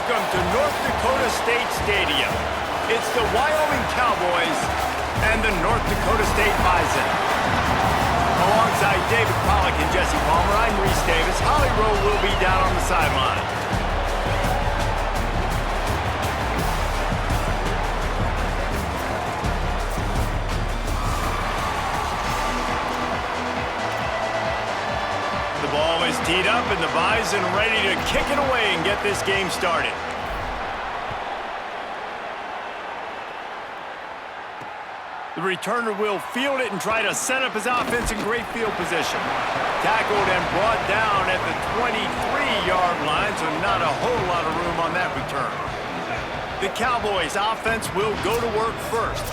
Welcome to North Dakota State Stadium. It's the Wyoming Cowboys and the North Dakota State Bison. Alongside David Pollack and Jesse Palmer, I'm Reese Davis. Holly Rowe will be down on the sideline. The ball is teed up, and the Bison ready to kick it away and get this game started. The returner will field it and try to set up his offense in great field position. Tackled and brought down at the 23-yard line, so not a whole lot of room on that return. The Cowboys' offense will go to work first.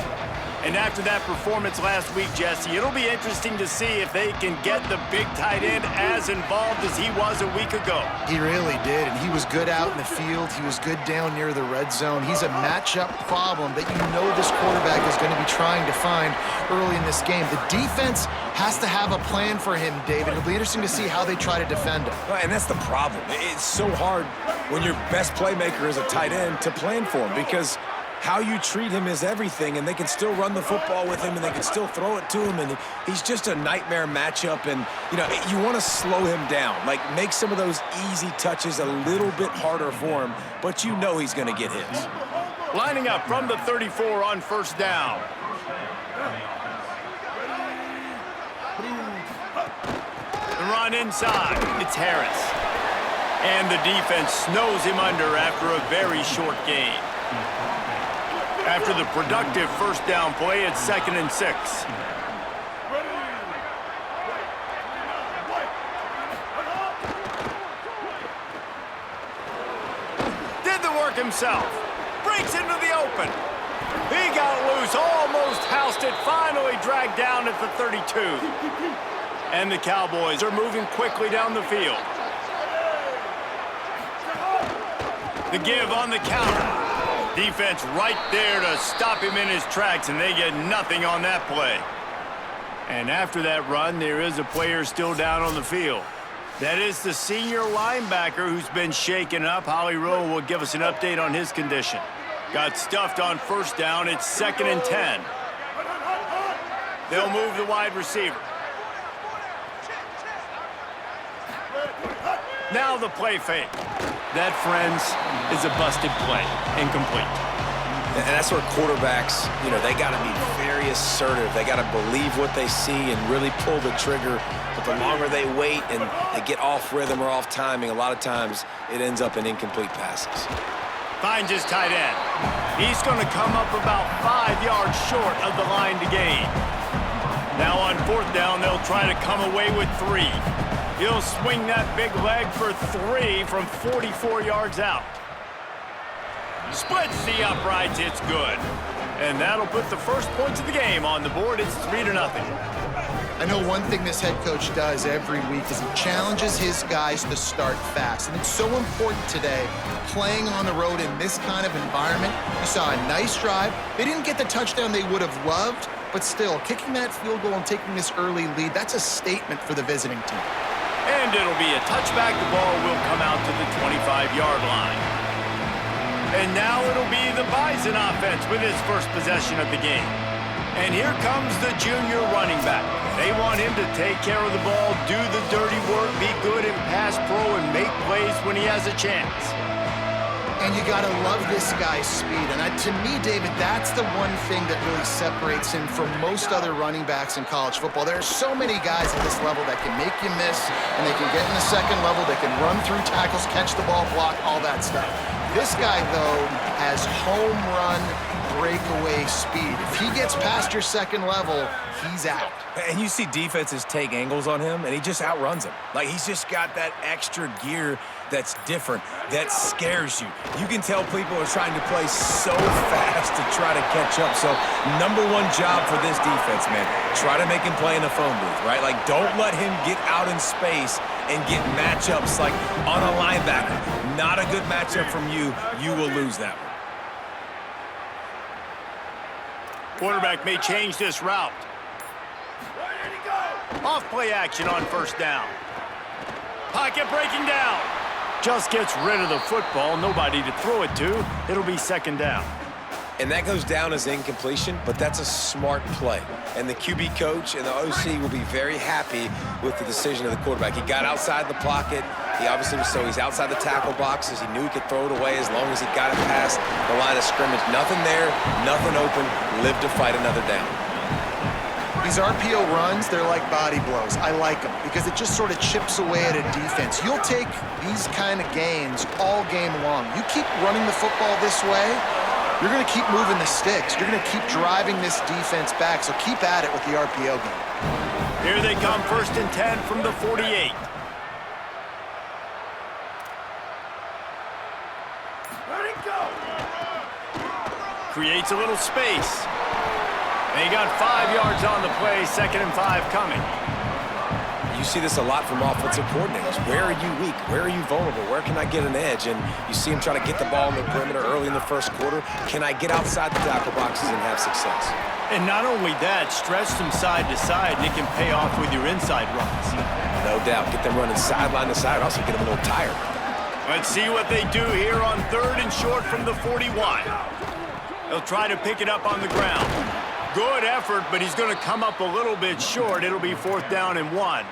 And after that performance last week, Jesse, it'll be interesting to see if they can get the big tight end as involved as he was a week ago. He really did, and he was good out in the field. He was good down near the red zone. He's a matchup problem that you know this quarterback is going to be trying to find early in this game. The defense has to have a plan for him, David. It'll be interesting to see how they try to defend him. And that's the problem. It's so hard when your best playmaker is a tight end to plan for him, because how you treat him is everything, and they can still run the football with him, and they can still throw it to him, and he's just a nightmare matchup. And, you know, you want to slow him down, like make some of those easy touches a little bit harder for him, but you know he's going to get his. Lining up from the 34 on first down. The run inside. It's Harris. And the defense snows him under after a very short gain. After the productive first down play, it's 2nd and 6. Did the work himself. Breaks into the open. He got loose, almost housed it, finally dragged down at the 32. And the Cowboys are moving quickly down the field. The give on the counter. Defense right there to stop him in his tracks, and they get nothing on that play. And after that run, there is a player still down on the field. That is the senior linebacker who's been shaken up. Holly Rowe will give us an update on his condition. Got stuffed on first down. It's 2nd and 10. They'll move the wide receiver. Now the play fake. That, friends, is a busted play. Incomplete. And that's where quarterbacks, you know, they got to be very assertive. They got to believe what they see and really pull the trigger. But the longer they wait and they get off rhythm or off timing, a lot of times it ends up in incomplete passes. Finds his tight end. He's going to come up about 5 yards short of the line to gain. Now on fourth down, they'll try to come away with 3. He'll swing that big leg for 3 from 44 yards out. Splits the uprights, it's good. And that'll put the first points of the game on the board. It's 3-0. I know one thing this head coach does every week is he challenges his guys to start fast. And it's so important today, playing on the road in this kind of environment. You saw a nice drive. They didn't get the touchdown they would have loved, but still, kicking that field goal and taking this early lead, that's a statement for the visiting team. And it'll be a touchback. The ball will come out to the 25-yard line. And now it'll be the Bison offense with his first possession of the game. And here comes the junior running back. They want him to take care of the ball, do the dirty work, be good in pass pro, and make plays when he has a chance. And you got to love this guy's speed. And to me, David, that's the one thing that really separates him from most other running backs in college football. There are so many guys at this level that can make you miss, and they can get in the second level, they can run through tackles, catch the ball, block, all that stuff. This guy, though, has home run breakaway speed. If he gets past your second level, he's out. And you see defenses take angles on him, and he just outruns them. Like, he's just got that extra gear that's different, that scares you. You can tell people are trying to play so fast to try to catch up. So, #1 job for this defense, man. Try to make him play in the phone booth, right? Like, don't let him get out in space and get matchups like on a linebacker. Not a good matchup from you. You will lose that one. Quarterback may change this route. Off play action on first down. Pocket breaking down. just gets rid of the football, nobody to throw it to. It'll be second down. And that goes down as incompletion, but that's a smart play. And the QB coach and the OC will be very happy with the decision of the quarterback. He got outside the pocket. He obviously was he's outside the tackle boxes. He knew he could throw it away as long as he got it past the line of scrimmage. Nothing there, nothing open. Live to fight another down. These RPO runs, they're like body blows. I like them because it just sort of chips away at a defense. You'll take these kind of gains all game long. You keep running the football this way, you're going to keep moving the sticks. You're going to keep driving this defense back, so keep at it with the RPO game. Here they come, 1st and 10 from the 48. Let it go. Creates a little space. And he got 5 yards on the play, 2nd and 5 coming. You see this a lot from offensive coordinators. Where are you weak? Where are you vulnerable? Where can I get an edge? And you see him trying to get the ball in the perimeter early in the first quarter. Can I get outside the tackle boxes and have success? And not only that, stretch them side to side, and it can pay off with your inside runs. No doubt. Get them running sideline to side. Also get them a little tired. Let's see what they do here on 3rd and short from the 41. They'll try to pick it up on the ground. Good effort, but he's going to come up a little bit short. It'll be 4th down and 1.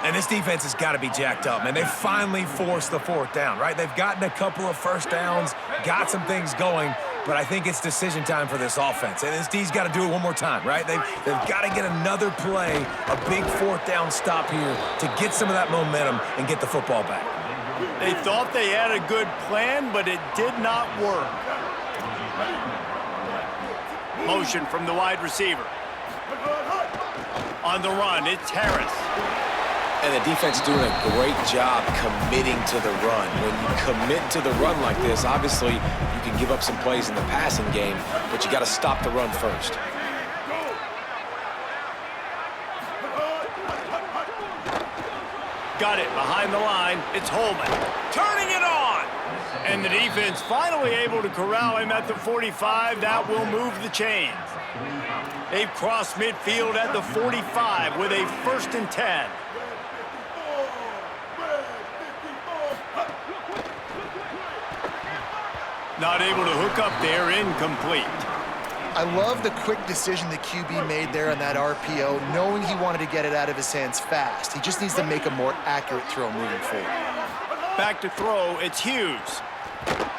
And this defense has got to be jacked up, man. They finally forced the 4th down, right? They've gotten a couple of first downs, got some things going, but I think it's decision time for this offense. And this D's got to do it one more time, right? They've got to get another play, a big 4th down stop here to get some of that momentum and get the football back. They thought they had a good plan, but it did not work. Motion from the wide receiver. On the run, it's Harris. And the defense doing a great job committing to the run. When you commit to the run like this, obviously you can give up some plays in the passing game, but you got to stop the run first. Got it behind the line. It's Holman. Turning it on. And the defense finally able to corral him at the 45. That will move the chains. They've crossed midfield at the 45 with a 1st and 10. Not able to hook up there, incomplete. I love the quick decision the QB made there on that RPO, knowing he wanted to get it out of his hands fast. He just needs to make a more accurate throw moving forward. Back to throw, it's Hughes.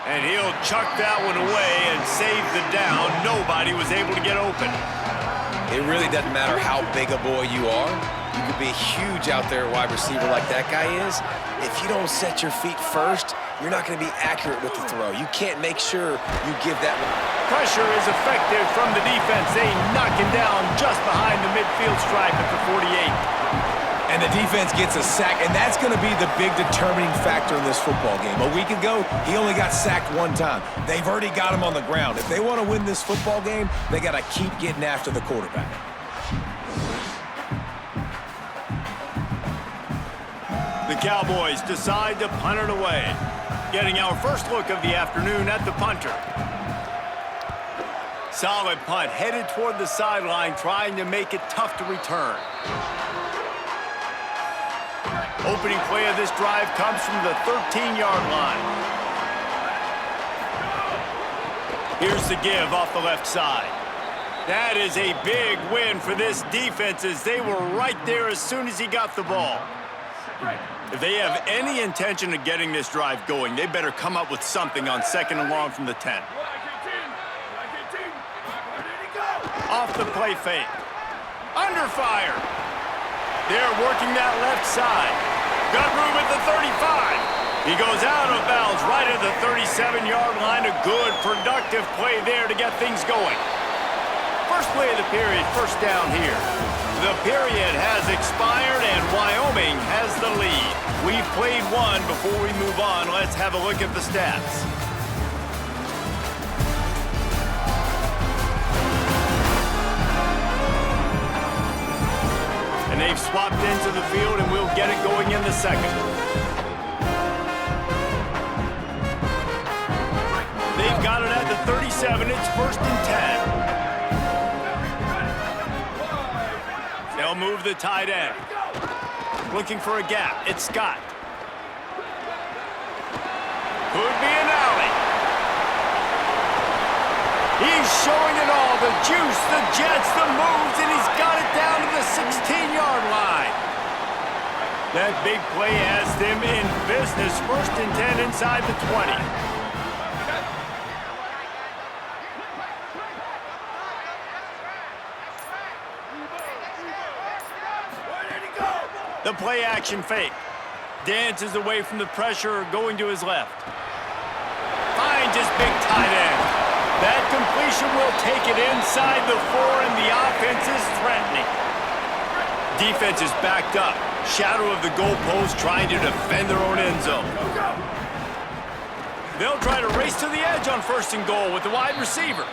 And he'll chuck that one away and save the down. Nobody was able to get open. It really doesn't matter how big a boy you are. You could be huge out there, wide receiver like that guy is. If you don't set your feet first, you're not going to be accurate with the throw. You can't make sure you give that one. Pressure is effective from the defense. They knock him down just behind the midfield stripe at the 48. And the defense gets a sack, and that's going to be the big determining factor in this football game. A week ago, he only got sacked 1 time. They've already got him on the ground. If they want to win this football game, they got to keep getting after the quarterback. The Cowboys decide to punt it away. Getting our first look of the afternoon at the punter. Solid punt, headed toward the sideline, trying to make it tough to return. Opening play of this drive comes from the 13-yard line. Here's the give off the left side. That is a big win for this defense as they were right there as soon as he got the ball. If they have any intention of getting this drive going, they better come up with something on 2nd and long from the 10. Off the play fake. Under fire. They're working that left side. Got room at the 35. He goes out of bounds right at the 37-yard line. A good, productive play there to get things going. First play of the period, 1st down here. The period has expired and Wyoming has the lead. We've played one. Before we move on, let's have a look at the stats. And they've swapped into the field, and we'll get it going in the 2nd. They've got it at the 37. It's 1st and 10. They'll move the tight end. Looking for a gap. It's Scott. Could be an alley. He's showing it all. The juice, the jets, the moves, and he's got it down to the 16-yard line. That big play has them in business. 1st and 10 inside the 20. The play action fake. Dances away from the pressure, going to his left. Finds his big tight end. That completion will take it inside the 4, and the offense is threatening. Defense is backed up. Shadow of the goalpost, trying to defend their own end zone. They'll try to race to the edge on 1st and goal with the wide receiver.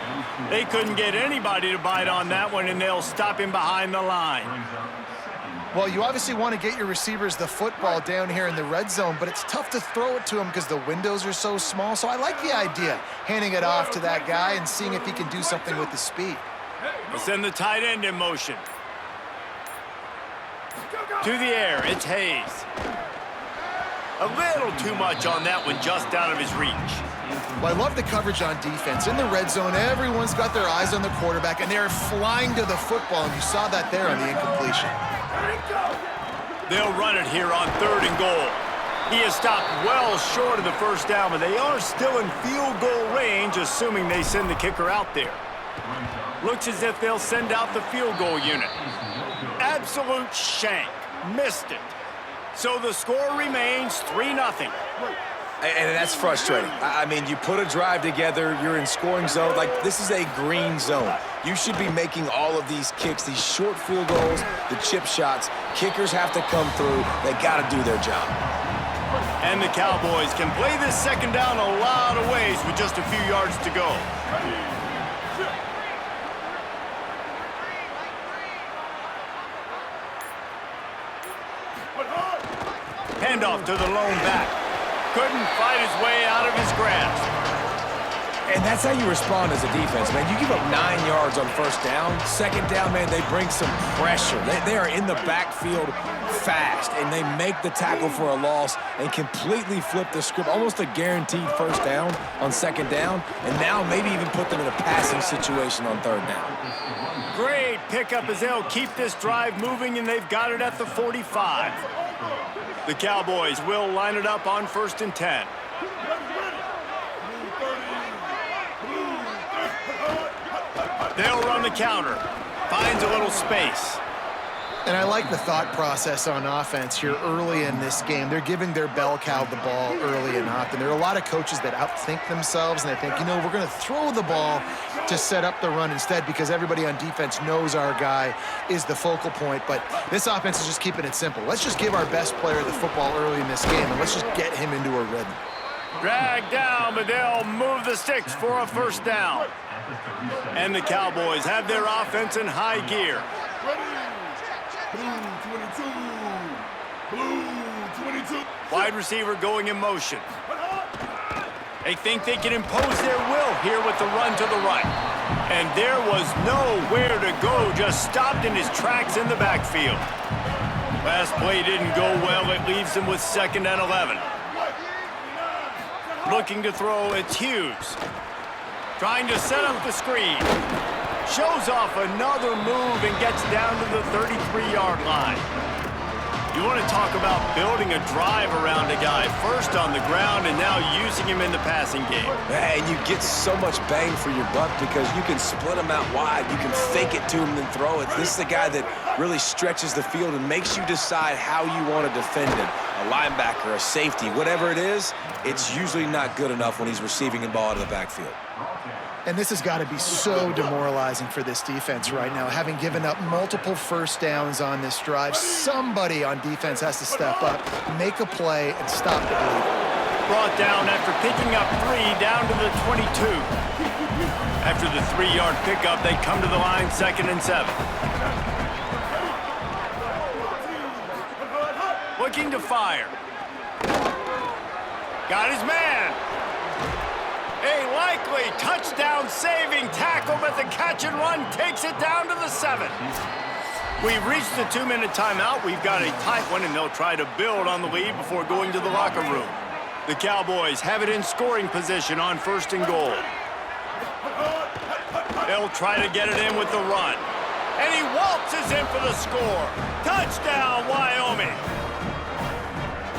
They couldn't get anybody to bite on that one, and they'll stop him behind the line. Well, you obviously want to get your receivers the football down here in the red zone, but it's tough to throw it to them because the windows are so small. So I like the idea, handing it off to that guy and seeing if he can do something with the speed. We'll send the tight end in motion. To the air, it's Hayes. A little too much on that one, just out of his reach. Well, I love the coverage on defense. In the red zone, everyone's got their eyes on the quarterback, and they're flying to the football, and you saw that there on the incompletion. They'll run it here on 3rd and goal. He is stopped well short of the 1st down, but they are still in field goal range, assuming they send the kicker out there. Looks as if they'll send out the field goal unit. Absolute shank. Missed it. So the score remains 3-0. And that's frustrating. I mean, you put a drive together, you're in scoring zone. Like, this is a green zone. You should be making all of these kicks, these short field goals, the chip shots. Kickers have to come through. They got to do their job. And the Cowboys can play this 2nd down a lot of ways with just a few yards to go. Handoff to the lone back. Couldn't fight his way out of his grasp. And that's how you respond as a defense, man. You give up 9 yards on 1st down. 2nd down, man, they bring some pressure. They are in the backfield fast, and they make the tackle for a loss and completely flip the script. Almost a guaranteed 1st down on 2nd down, and now maybe even put them in a passing situation on 3rd down. Great pickup as they'll keep this drive moving, and they've got it at the 45. The Cowboys will line it up on 1st and 10. They'll run the counter. Finds a little space. And I like the thought process on offense here early in this game. They're giving their bell cow the ball early and often. There are a lot of coaches that outthink themselves, and they think, you know, we're going to throw the ball to set up the run instead because everybody on defense knows our guy is the focal point. But this offense is just keeping it simple. Let's just give our best player the football early in this game, and let's just get him into a rhythm. Drag down, but they'll move the sticks for a 1st down. And the Cowboys have their offense in high gear. Wide receiver going in motion. They think they can impose their will here with the run to the right. And there was nowhere to go, just stopped in his tracks in the backfield. Last play didn't go well. It leaves him with 2nd and 11. Looking to throw, it's Hughes. Trying to set up the screen. Shows off another move and gets down to the 33-yard line. You want to talk about building a drive around a guy, first on the ground and now using him in the passing game. And you get so much bang for your buck because you can split him out wide. You can fake it to him and throw it. This is the guy that really stretches the field and makes you decide how you want to defend it. A linebacker, a safety, whatever it is, it's usually not good enough when he's receiving the ball out of the backfield. And this has got to be so demoralizing for this defense right now. Having given up multiple 1st downs on this drive, somebody on defense has to step up, make a play, and stop the bleed. Brought down after picking up 3 down to the 22. After the 3-yard pickup, they come to the line 2nd and 7. Looking to fire. Got his man. A likely touchdown-saving tackle, but the catch and run takes it down to the 7. We've reached the 2-minute timeout. We've got a tight one, and they'll try to build on the lead before going to the locker room. The Cowboys have it in scoring position on 1st and goal. They'll try to get it in with the run. And he waltzes in for the score. Touchdown, Wyoming.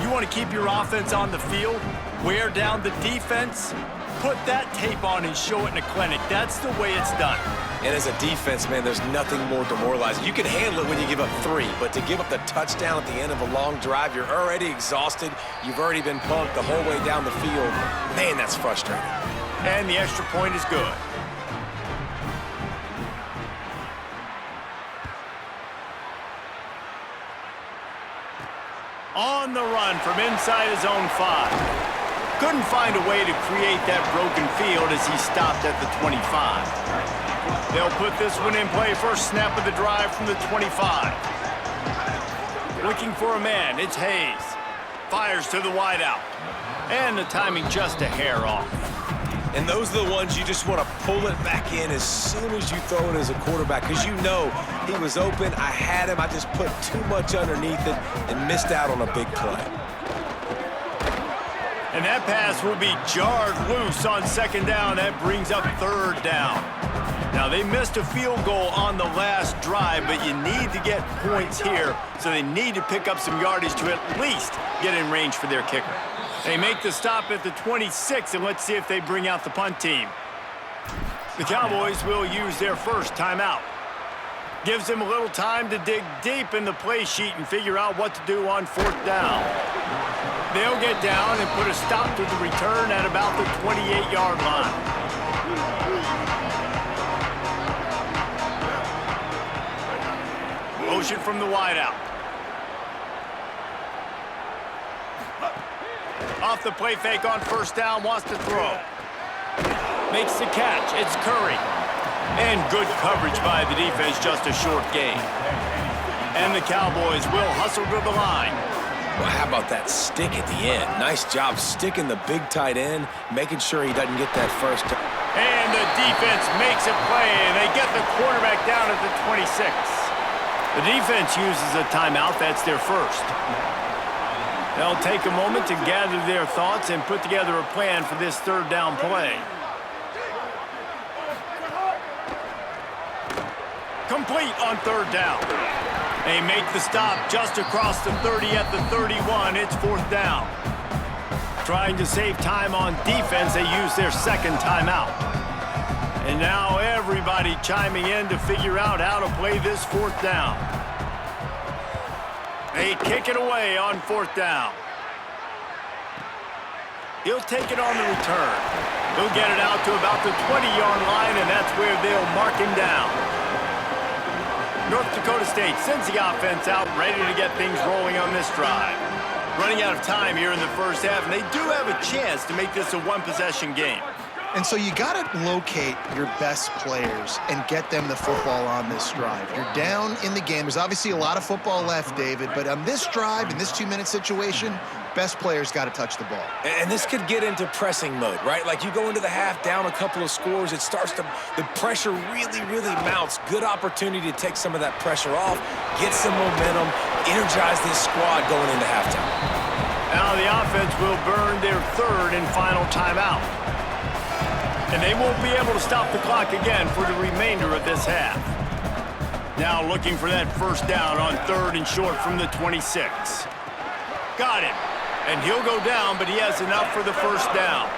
You want to keep your offense on the field? Wear down the defense? Put that tape on and show it in a clinic. That's the way it's done. And as a defense, man, there's nothing more demoralizing. You can handle it when you give up 3, but to give up the touchdown at the end of a long drive, you're already exhausted. You've already been pumped the whole way down the field. Man, that's frustrating. And the extra point is good. On the run from inside his own 5. Couldn't find a way to create that broken field as he stopped at the 25. They'll put this one in play. First snap of the drive from the 25. Looking for a man, it's Hayes. Fires to the wideout. And the timing just a hair off. And those are the ones you just want to pull it back in as soon as you throw it as a quarterback, because you know he was open, I had him, I just put too much underneath it and missed out on a big play. And that pass will be jarred loose on 2nd down. That brings up 3rd down. Now, they missed a field goal on the last drive, but you need to get points here, so they need to pick up some yardage to at least get in range for their kicker. They make the stop at the 26, and let's see if they bring out the punt team. The Cowboys will use their first timeout. Gives them a little time to dig deep in the play sheet and figure out what to do on 4th down. They'll get down and put a stop to the return at about the 28-yard line. Motion from the wideout. Off the play fake on 1st down, wants to throw. Makes the catch, it's Curry. And good coverage by the defense, just a short gain. And the Cowboys will hustle to the line. Well, how about that stick at the end? Nice job sticking the big tight end, making sure he doesn't get that first. And the defense makes a play, and they get the quarterback down at the 26. The defense uses a timeout. That's their first. They'll take a moment to gather their thoughts and put together a plan for this 3rd down play. Complete on 3rd down. They make the stop just across the 30 at the 31. It's 4th down. Trying to save time on defense, they use their 2nd timeout. And now everybody chiming in to figure out how to play this 4th down. They kick it away on 4th down. He'll take it on the return. He'll get it out to about the 20-yard line, and that's where they'll mark him down. North Dakota State sends the offense out, ready to get things rolling on this drive. Running out of time here in the first half, and they do have a chance to make this a one-possession game. And so you got to locate your best players and get them the football on this drive. You're down in the game. There's obviously a lot of football left, David, but on this drive, in this 2-minute situation, best players got to touch the ball. And this could get into pressing mode, right? Like you go into the half down a couple of scores, it starts to, the pressure really mounts. Good opportunity to take some of that pressure off, get some momentum, energize this squad going into halftime. Now the offense will burn their 3rd and final timeout. And they won't be able to stop the clock again for the remainder of this half. Now looking for that 1st down on 3rd and short from the 26. Got him. And he'll go down, but he has enough for the 1st down.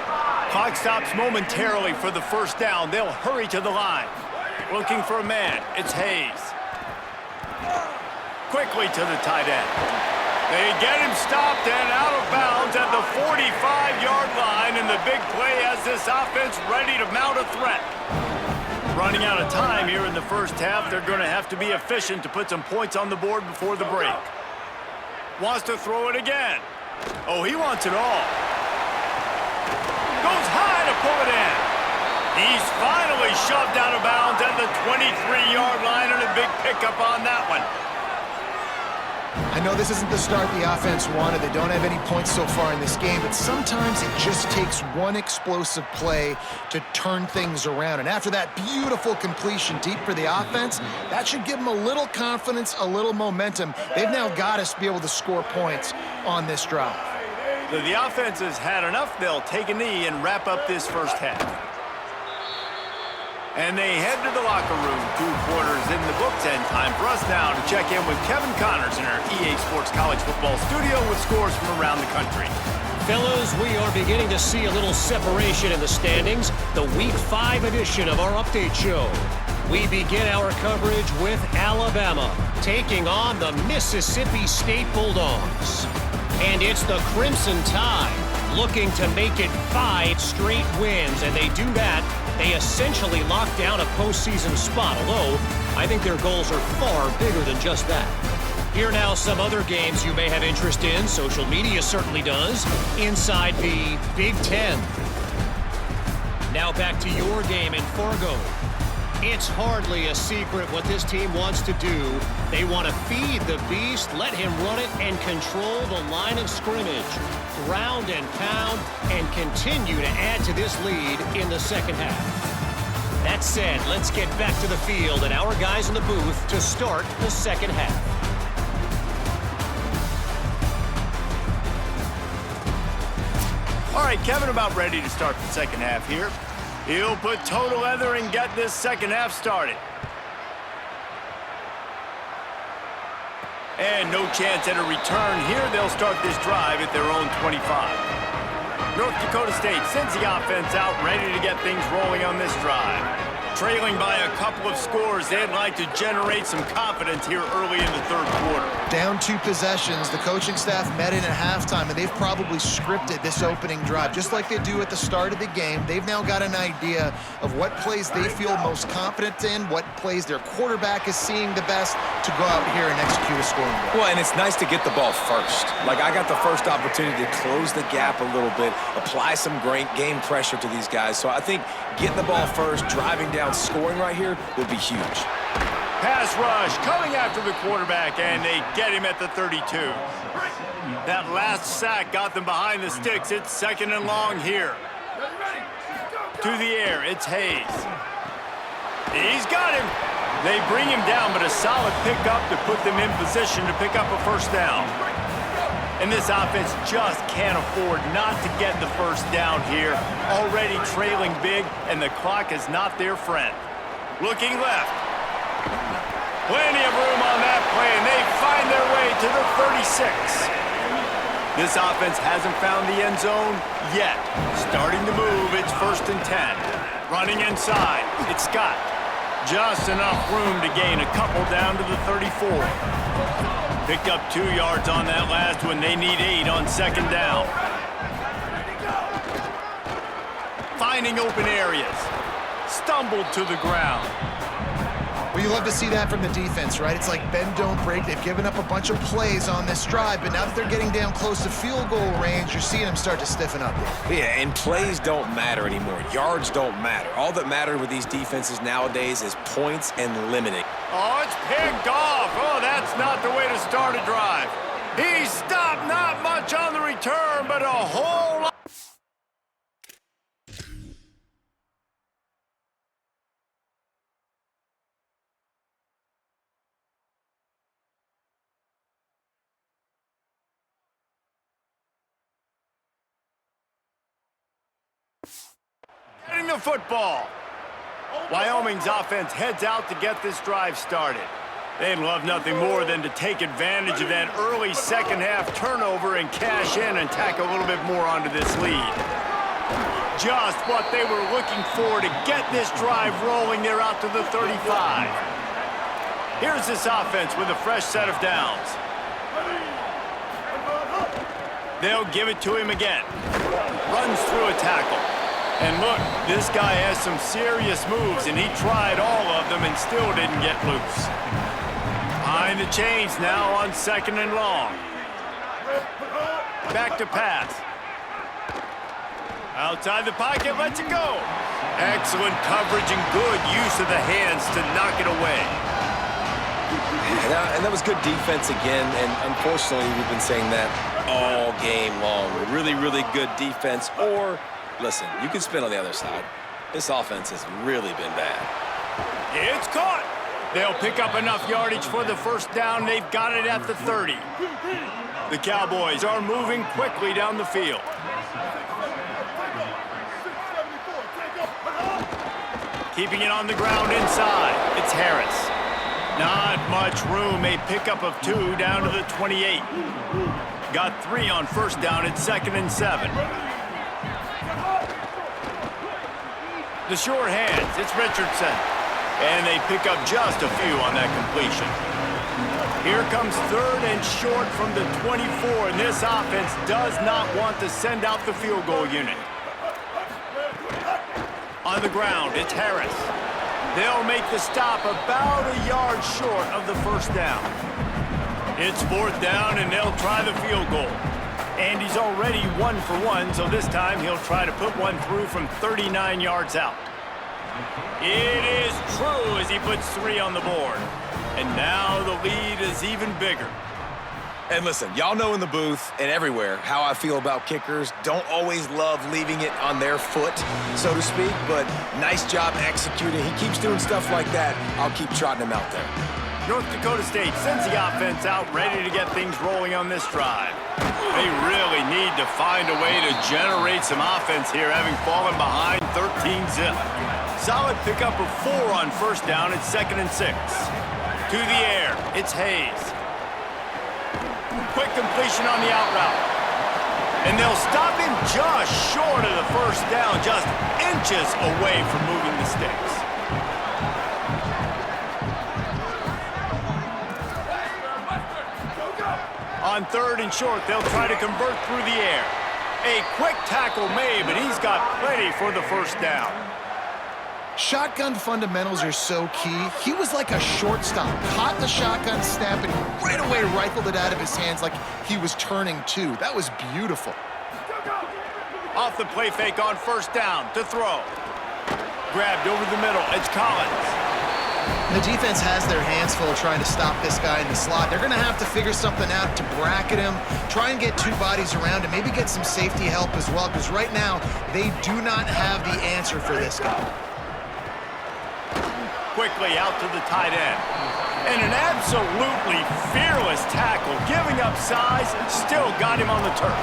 Clock stops momentarily for the 1st down. They'll hurry to the line. Looking for a man. It's Hayes. Quickly to the tight end. They get him stopped and out of bounds at the 45-yard line, and the big play has this offense ready to mount a threat. Running out of time here in the first half, they're going to have to be efficient to put some points on the board before the break. Wants to throw it again. Oh, he wants it all. Goes high to pull it in. He's finally shoved out of bounds at the 23-yard line, and a big pickup on that one. I know this isn't the start the offense wanted. They don't have any points so far in this game, but sometimes it just takes one explosive play to turn things around. And after that beautiful completion deep for the offense, that should give them a little confidence, a little momentum. They've now got us to be able to score points on this drive. So the offense has had enough. They'll take a knee and wrap up this first half. And they head to the locker room. 2 quarters in the books, and time for us now to check in with Kevin Connors in our EA Sports College Football studio with scores from around the country. Fellas, we are beginning to see a little separation in the standings. The Week 5 edition of our update show. We begin our coverage with Alabama taking on the Mississippi State Bulldogs. And it's the Crimson Tide looking to make it 5 straight wins, and they do that. They essentially lock down a postseason spot, although I think their goals are far bigger than just that. Here now some other games you may have interest in. Social media certainly does. Inside the Big Ten. Now back to your game in Fargo. It's hardly a secret what this team wants to do. They want to feed the beast, let him run it, and control the line of scrimmage. Ground and pound, and continue to add to this lead in the second half. That said, let's get back to the field and our guys in the booth to start the second half. All right, Kevin about ready to start the second half here. He'll put total leather and get this second half started. And no chance at a return here. They'll start this drive at their own 25. North Dakota State sends the offense out, ready to get things rolling on this drive. Trailing by a couple of scores, they'd like to generate some confidence here early in the third quarter. Down 2 possessions, the coaching staff met in at halftime, and they've probably scripted this opening drive. Just like they do at the start of the game, they've now got an idea of what plays they feel most confident in, what plays their quarterback is seeing the best to go out here and execute a scoring drive. Well, and it's nice to get the ball first. Like, I got the first opportunity to close the gap a little bit, apply some great game pressure to these guys. So I think getting the ball first, driving down, scoring right here would be huge. Pass rush coming after the quarterback, and they get him at the 32. That last sack got them behind the sticks. It's second and long here. To the air, it's Hayes. He's got him. They bring him down, but a solid pickup to put them in position to pick up a first down. And this offense just can't afford not to get the first down here. Already trailing big, and the clock is not their friend. Looking left. Plenty of room on that play, and they find their way to the 36. This offense hasn't found the end zone yet. Starting to move, it's 1st and 10. Running inside, it's Scott. Just enough room to gain a couple down to the 34. Picked up 2 yards on that last one. They need 8 on second down. Finding open areas. Stumbled to the ground. Well, you love to see that from the defense, right? It's like bend, don't break. They've given up a bunch of plays on this drive, but now that they're getting down close to field goal range, you're seeing them start to stiffen up. Yeah, and plays don't matter anymore. Yards don't matter. All that matters with these defenses nowadays is points and limiting. Oh, it's picked off. Oh, that's not the way to start a drive. He stopped, not much on the return, but a whole lot. Getting the football. Wyoming's offense heads out to get this drive started. They'd love nothing more than to take advantage of that early second half turnover and cash in and tack a little bit more onto this lead. Just what they were looking for to get this drive rolling. They're out to the 35. Here's this offense with a fresh set of downs. They'll give it to him again. Runs through a tackle. And look, this guy has some serious moves, and he tried all of them and still didn't get loose. Behind the chains now on second and long. Back to pass. Outside the pocket, lets it go. Excellent coverage and good use of the hands to knock it away. And that was good defense again, and unfortunately, we've been saying that all game long. Really, really good defense, or... listen, you can spin on the other side. This offense has really been bad. It's caught. They'll pick up enough yardage for the first down. They've got it at the 30. The Cowboys are moving quickly down the field. Keeping it on the ground inside. It's Harris. Not much room. A pickup of 2 down to the 28. Got 3 on first down. It's 2nd and 7. The short hands. It's Richardson. And they pick up just a few on that completion. Here comes 3rd and short from the 24. And this offense does not want to send out the field goal unit. On the ground, it's Harris. They'll make the stop about a yard short of the first down. It's 4th down, and they'll try the field goal. And he's already 1 for 1, so this time he'll try to put one through from 39 yards out. It is true as he puts 3 on the board. And now the lead is even bigger. And listen, y'all know in the booth and everywhere how I feel about kickers. Don't always love leaving it on their foot, so to speak, but nice job executing. He keeps doing stuff like that. I'll keep trotting him out there. North Dakota State sends the offense out, ready to get things rolling on this drive. They really need to find a way to generate some offense here, having fallen behind 13-0. Solid pickup of 4 on first down. It's 2nd and 6. To the air, it's Hayes. Quick completion on the out route. And they'll stop him just short of the first down, just inches away from moving the sticks. On 3rd and short, they'll try to convert through the air. A quick tackle made, but he's got plenty for the first down. Shotgun fundamentals are so key. He was like a shortstop. Caught the shotgun snap and right away rifled it out of his hands like he was turning 2. That was beautiful. Off the play fake on first down to throw. Grabbed over the middle. It's Collins. The defense has their hands full trying to stop this guy in the slot. They're going to have to figure something out to bracket him, try and get 2 bodies around him, maybe get some safety help as well, because right now they do not have the answer for this guy. Quickly out to the tight end. And an absolutely fearless tackle, giving up size, still got him on the turf.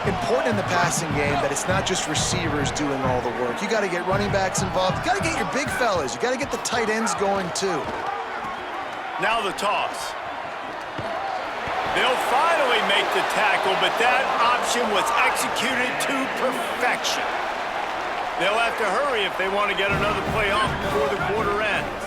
Important in the passing game that it's not just receivers doing all the work. You got to get running backs involved. You got to get your big fellas. You got to get the tight ends going too. Now the toss. They'll finally make the tackle, but that option was executed to perfection. They'll have to hurry if they want to get another play off before the quarter ends.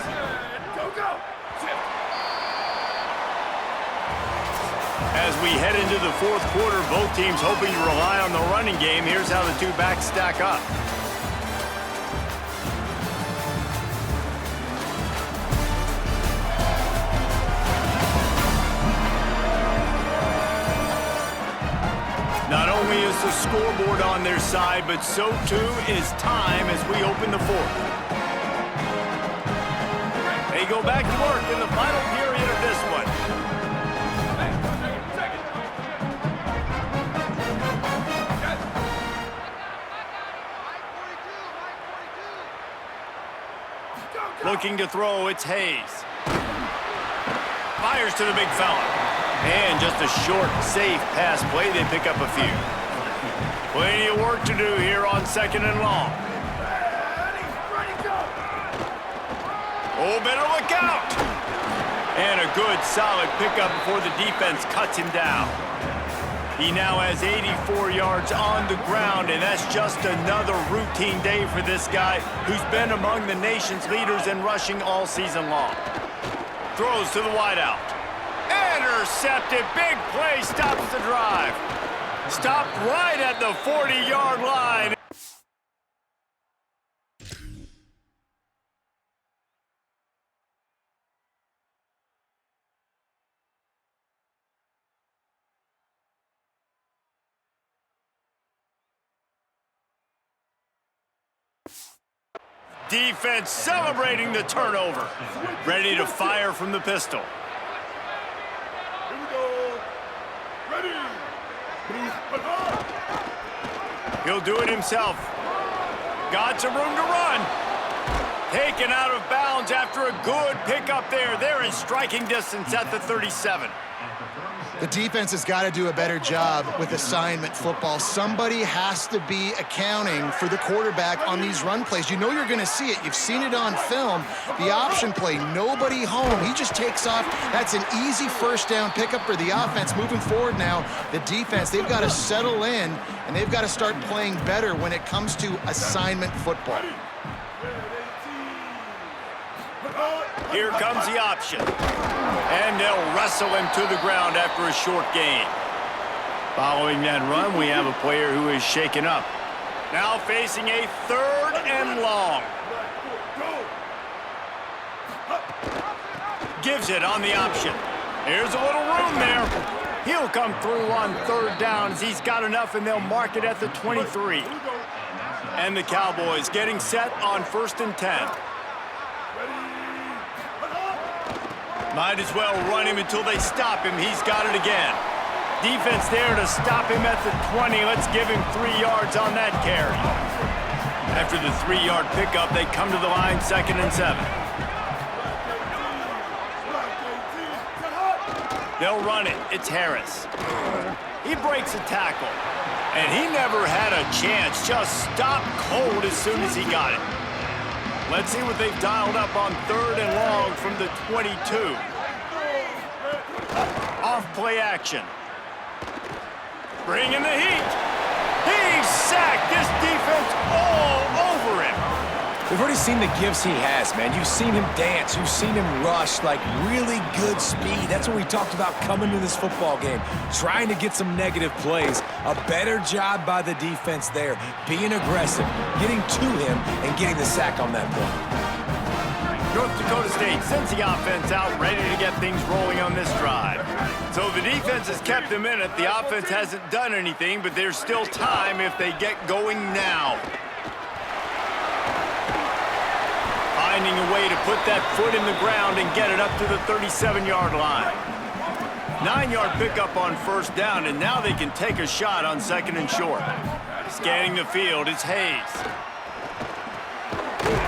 As we head into the 4th quarter, both teams hoping to rely on the running game. Here's how the 2 backs stack up. Not only is the scoreboard on their side, but so too is time as we open the 4th. They go back to work in the final period of this one. Looking to throw, it's Hayes. Fires to the big fella. And just a short, safe pass play. They pick up a few. Plenty of work to do here on 2nd and long. Oh, better look out. And a good, solid pickup before the defense cuts him down. He now has 84 yards on the ground, and that's just another routine day for this guy who's been among the nation's leaders in rushing all season long. Throws to the wideout. Intercepted. Big play. Stops the drive. Stopped right at the 40-yard line. Defense celebrating the turnover. Ready to fire from the pistol. Here we go. Ready. He'll do it himself. Got some room to run. Taken out of bounds after a good pickup there. They're in striking distance at the 37. The defense has got to do a better job with assignment football. Somebody has to be accounting for the quarterback on these run plays. You know you're going to see it. You've seen it on film. The option play, nobody home. He just takes off. That's an easy first down pickup for the offense. Moving forward now, the defense, they've got to settle in, and they've got to start playing better when it comes to assignment football. Here comes the option. And they'll wrestle him to the ground after a short gain. Following that run, we have a player who is shaken up. Now facing a 3rd and long. Gives it on the option. Here's a little room there. He'll come through on 3rd down as he's got enough, and they'll mark it at the 23. And the Cowboys getting set on 1st and 10. Might as well run him until they stop him. He's got it again. Defense there to stop him at the 20. Let's give him 3 yards on that carry. After the 3-yard pickup, they come to the line, 2nd and 7. They'll run it. It's Harris. He breaks a tackle. And he never had a chance. Just stopped cold as soon as he got it. Let's see what they've dialed up on 3rd and long from the 22. Off play action. Bringing the heat. He's sacked. This defense all over him. We've already seen the gifts he has, man. You've seen him dance. You've seen him rush, like really good speed. That's what we talked about coming to this football game, trying to get some negative plays. A better job by the defense there, being aggressive, getting to him, and getting the sack on that play. North Dakota State sends the offense out, ready to get things rolling on this drive. So the defense has kept them in it. The offense hasn't done anything, but there's still time if they get going now. Finding a way to put that foot in the ground and get it up to the 37-yard line. 9-yard pickup on 1st down, and now they can take a shot on 2nd and short. Scanning the field, it's Hayes.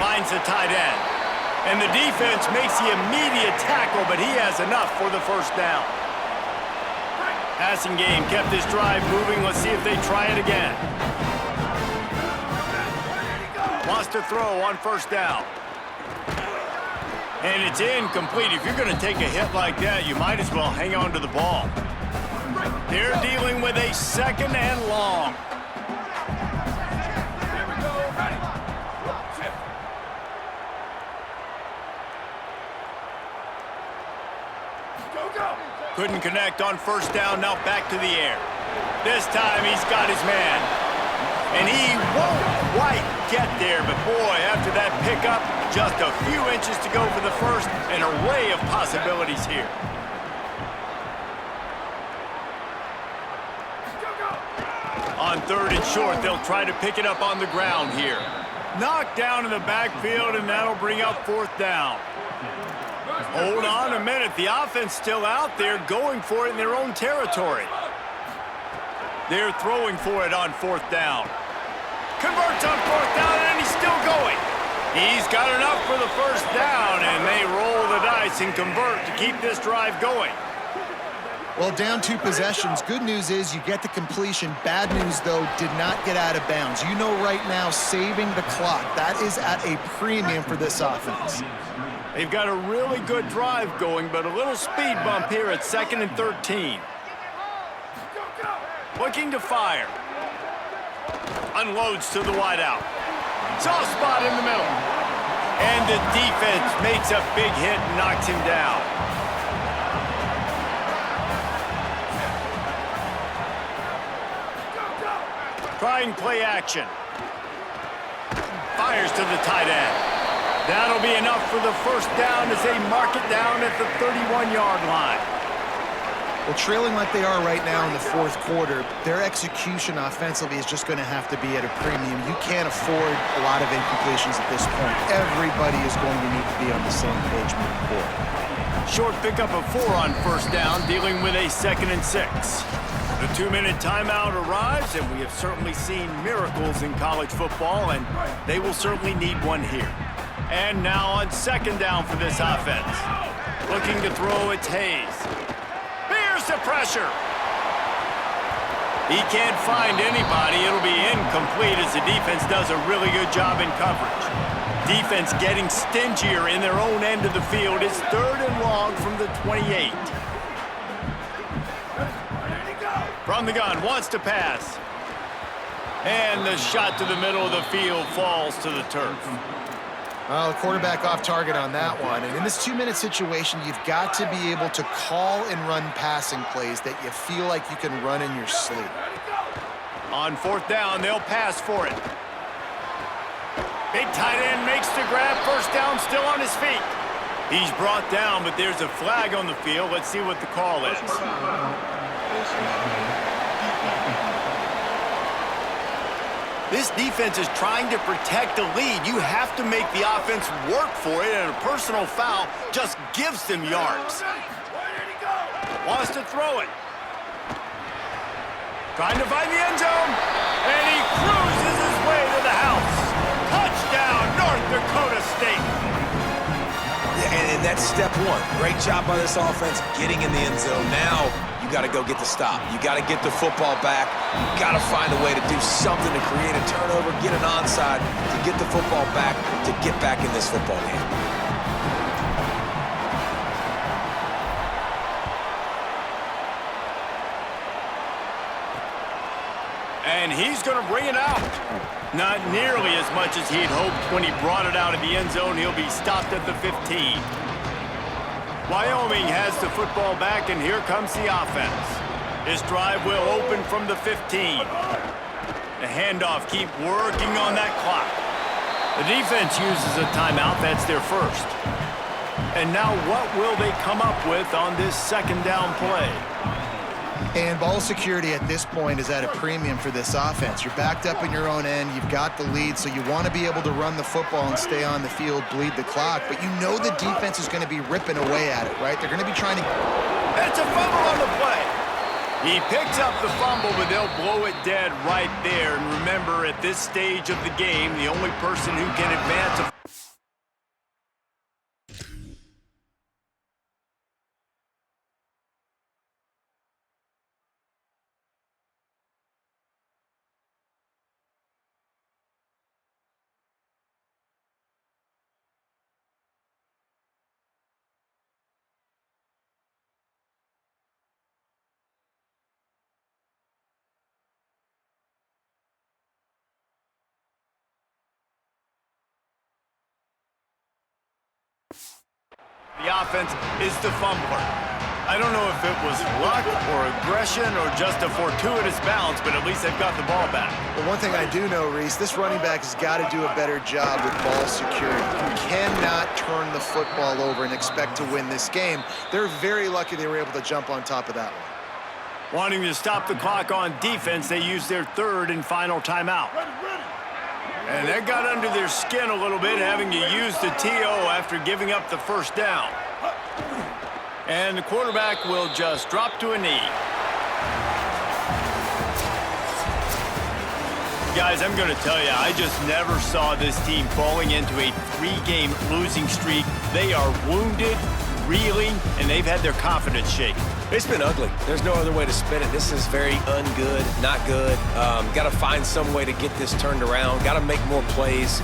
Finds the tight end. And the defense makes the immediate tackle, but he has enough for the 1st down. Passing game kept this drive moving. Let's see if they try it again. Wants to throw on 1st down. And it's incomplete. If you're going to take a hit like that, you might as well hang on to the ball. They're dealing with a 2nd and long. Couldn't connect on 1st down. Now back to the air. This time he's got his man. And he won't quite get there, but boy, after that pickup, just a few inches to go for the 1st, an array of possibilities here. On 3rd and short, they'll try to pick it up on the ground here. Knocked down in the backfield, and that'll bring up 4th down. Hold on a minute. The offense still out there going for it in their own territory. They're throwing for it on 4th down. Converts on 4th down, and he's still going. He's got enough for the 1st down, and they roll the dice and convert to keep this drive going. Well, down 2 possessions. Good news is you get the completion. Bad news, though, did not get out of bounds. You know right now, saving the clock, that is at a premium for this offense. They've got a really good drive going, but a little speed bump here at 2nd and 13. Looking to fire. Unloads to the wideout. Soft spot in the middle. And the defense makes a big hit and knocks him down. Trying play action. Fires to the tight end. That'll be enough for the 1st down as they mark it down at the 31-yard line. Well, trailing like they are right now in the 4th quarter, their execution offensively is just going to have to be at a premium. You can't afford a lot of incompletions at this point. Everybody is going to need to be on the same page moving forward. Short pickup of 4 on 1st down, dealing with a 2nd and 6. The 2-minute timeout arrives, and we have certainly seen miracles in college football, and they will certainly need one here. And now on second down for this offense. Looking to throw, it's Hayes. Here's the pressure. He can't find anybody. It'll be incomplete as the defense does a really good job in coverage. Defense getting stingier in their own end of the field. It's 3rd and long from the 28. From the gun, wants to pass. And the shot to the middle of the field falls to the turf. Well, the quarterback off target on that one. And in this 2-minute situation, you've got to be able to call and run passing plays that you feel like you can run in your sleep. On 4th down, they'll pass for it. Big tight end makes the grab. First down, still on his feet. He's brought down, but there's a flag on the field. Let's see what the call is. This defense is trying to protect the lead. You have to make the offense work for it, and a personal foul just gives them yards. Wants to throw it. Trying to find the end zone, and he cruises his way to the house. Touchdown, North Dakota State. Yeah, and that's step one. Great job by this offense getting in the end zone. Now you got to go get the stop. You got to get the football back. You got to find a way to do something to create a turnover, get an onside, to get the football back, to get back in this football game. And he's going to bring it out. Not nearly as much as he'd hoped when he brought it out of the end zone. He'll be stopped at the 15. Wyoming has the football back, and here comes the offense. This drive will open from the 15. The handoff, keep working on that clock. The defense uses a timeout. That's their first. And now what will they come up with on this second down play? And ball security at this point is at a premium for this offense. You're backed up in your own end. You've got the lead, so you want to be able to run the football and stay on the field, bleed the clock. But you know the defense is going to be ripping away at it, right? They're going to be trying to... That's a fumble on the play. He picks up the fumble, but they'll blow it dead right there. And remember, at this stage of the game, the only person who can advance a The offense is the fumbler. I don't know if it was luck or aggression or just a fortuitous bounce, but at least they've got the ball back. But one thing I do know, Reese, this running back has got to do a better job with ball security. You cannot turn the football over and expect to win this game. They're very lucky they were able to jump on top of that one. Wanting to stop the clock on defense, they used their 3rd and final timeout. And that got under their skin a little bit, having to use the TO after giving up the first down. And the quarterback will just drop to a knee. Guys, I'm going to tell you, I just never saw this team falling into a 3-game losing streak. They are wounded, reeling, and they've had their confidence shaken. It's been ugly. There's no other way to spin it. This is very ungood, not good. Got to find some way to get this turned around. Got to make more plays.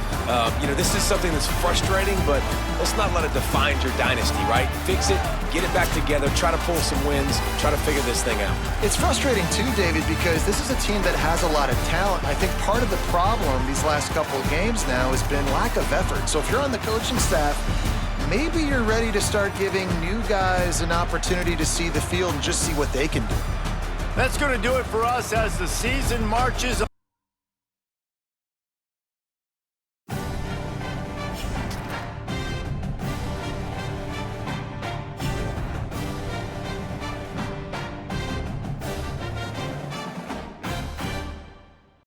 This is something that's frustrating, but let's not let it define your dynasty, right? Fix it, get it back together, try to pull some wins, try to figure this thing out. It's frustrating too, David, because this is a team that has a lot of talent. I think part of the problem these last couple of games now has been lack of effort. So if you're on the coaching staff, maybe you're ready to start giving new guys an opportunity to see the field and just see what they can do. That's going to do it for us as the season marches on.